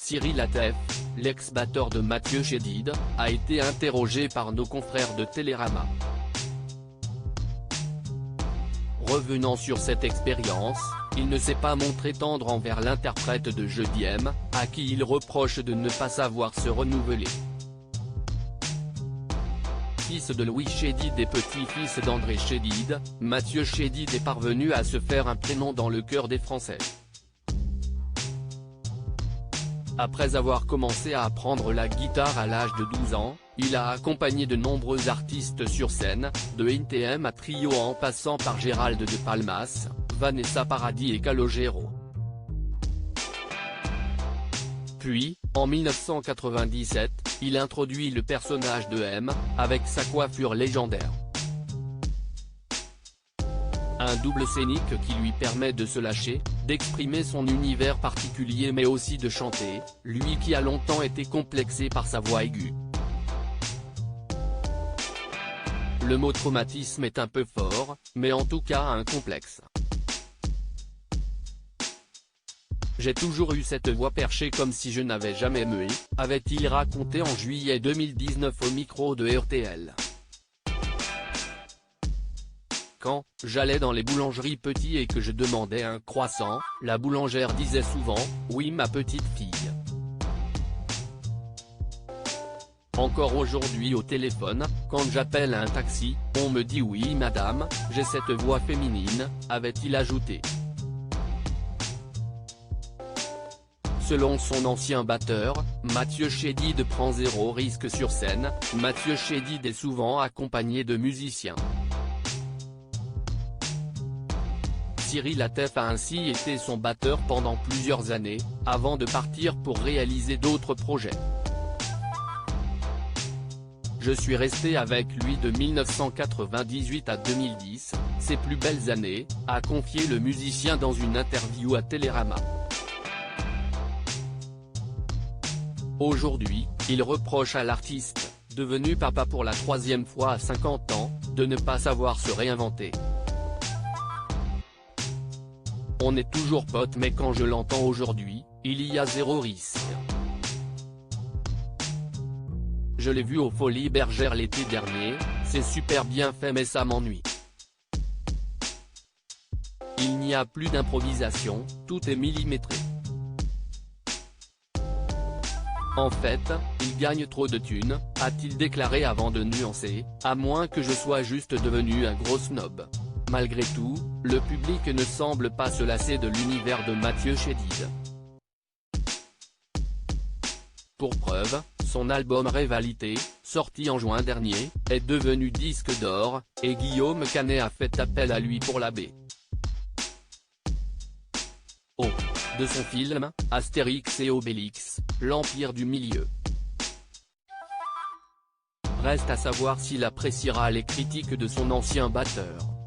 Cyril Atef, l'ex-batteur de Mathieu Chédid, a été interrogé par nos confrères de Télérama. Revenant sur cette expérience, il ne s'est pas montré tendre envers l'interprète de Jeudi M, à qui il reproche de ne pas savoir se renouveler. Fils de Louis Chédid et petit-fils d'André Chédid, Mathieu Chédid est parvenu à se faire un prénom dans le cœur des Français. Après avoir commencé à apprendre la guitare à l'âge de 12 ans, il a accompagné de nombreux artistes sur scène, de NTM à Trio en passant par Gérald de Palmas, Vanessa Paradis et Calogero. Puis, en 1997, il introduit le personnage de M, avec sa coiffure légendaire. Un double scénique qui lui permet de se lâcher, d'exprimer son univers particulier mais aussi de chanter, lui qui a longtemps été complexé par sa voix aiguë. Le mot traumatisme est un peu fort, mais en tout cas un complexe. J'ai toujours eu cette voix perchée comme si je n'avais jamais mué, avait-il raconté en juillet 2019 au micro de RTL. Quand j'allais dans les boulangeries petits et que je demandais un croissant, la boulangère disait souvent « Oui ma petite fille ». Encore aujourd'hui au téléphone, quand j'appelle un taxi, on me dit « Oui madame, j'ai cette voix féminine », avait-il ajouté. Selon son ancien batteur, Mathieu Chédid prend zéro risque sur scène, Mathieu Chédid est souvent accompagné de musiciens. Cyril Atef a ainsi été son batteur pendant plusieurs années, avant de partir pour réaliser d'autres projets. Je suis resté avec lui de 1998 à 2010, ses plus belles années, a confié le musicien dans une interview à Télérama. Aujourd'hui, il reproche à l'artiste, devenu papa pour la troisième fois à 50 ans, de ne pas savoir se réinventer. On est toujours potes mais quand je l'entends aujourd'hui, il y a zéro risque. Je l'ai vu aux Folies Bergères l'été dernier, c'est super bien fait mais ça m'ennuie. Il n'y a plus d'improvisation, tout est millimétré. En fait, il gagne trop de thunes, a-t-il déclaré avant de nuancer, à moins que je sois juste devenu un gros snob. Malgré tout, le public ne semble pas se lasser de l'univers de Mathieu Chédid. Pour preuve, son album Rivalité, sorti en juin dernier, est devenu disque d'or, et Guillaume Canet a fait appel à lui pour la B. De son film, Astérix et Obélix, l'Empire du Milieu. Reste à savoir s'il appréciera les critiques de son ancien batteur.